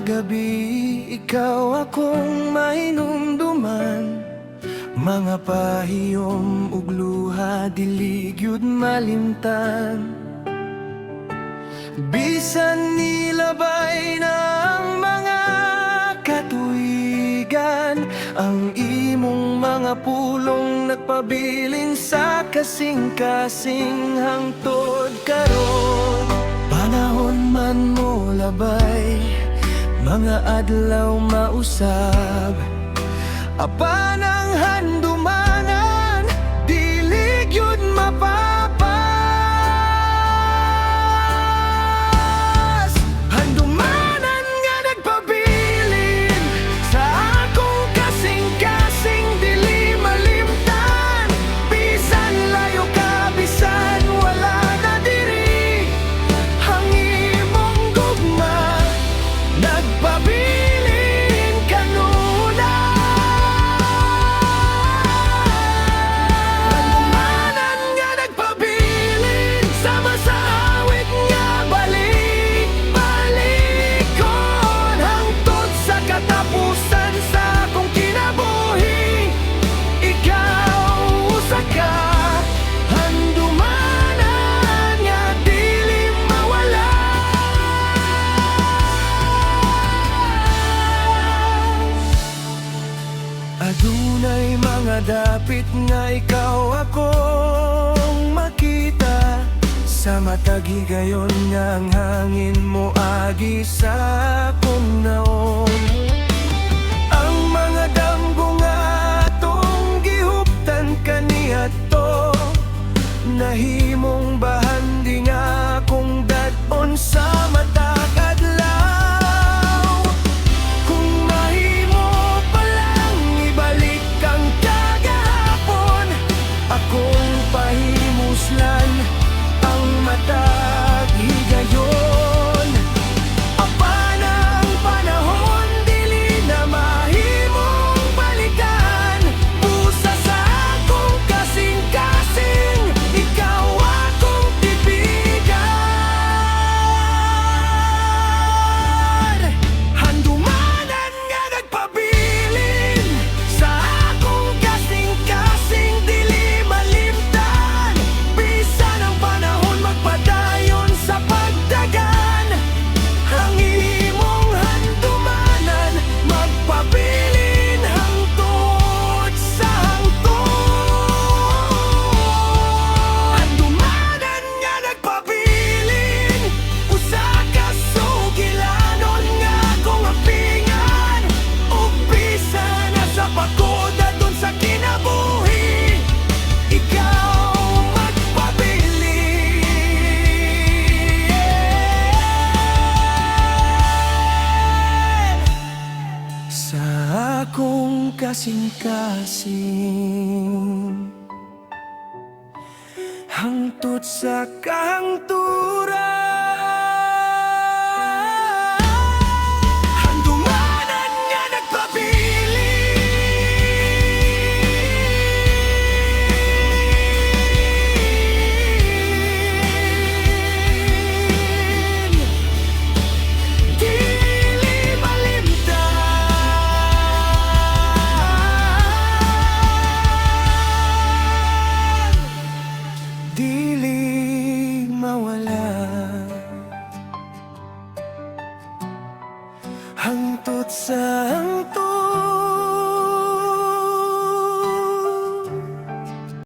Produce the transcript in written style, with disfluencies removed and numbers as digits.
Gabi, ikaw akong mainumduman. Mga pahiyom ug luha, diligyud malimtan. Bisan nilabay na ang mga katuigan, ang imong mga pulong nagpabilin sa kasing-kasing hangtod karon. Panahon man mo labay, mga adlaw mausab, apan ang handumanan, dili gyud mapapas. Handumanan nga nagpabilin sa akong kasing-kasing, dili malimtan. Bisan layo ka, bisan wala na diri, ang imong gugma nagpabilin kanuna. Handumanan nga nagpabilin, sama sa awit nga balik-balikon, hangtod sa katapusan sa akong kinabuhi. Ikaw usa ka, handumanan nga dili mawala. Adunay mga dapit nga ikaw akong makita, sa matag higayon nga ang hangin mo agi sa akong naong. Ang mga damgo nga atong gihuptan kaniadto, nahimong bahandi nga akong dat-on sa matag adlaw. Kung mahimo palang ibalik ang kagahapon, akong pahimuslan ang matag higayon. Apan ang panahon, dili na mahimong balikan. Busa sa akong kasing-kasing, ikaw akong tipigan. Handumanan nga nagpabilin sa akong kasing-kasing, dili malimtan. Bisan ang panahon magpadayon sa pagdagan, ang imong handumanan magpabilin hangtod sa hangtod. Handumanan nga nagpabilin, usa ka sugilanon nga akong apingan. Ug bisan nasa pagoda dun sa kinabuhi, ikaw magpabilin. Sa akong kasing-kasing, hangtod sa kahangturan. Handumanan nga nagpabilin, dili malimtan, dili mawala. Hangtod sa hangtod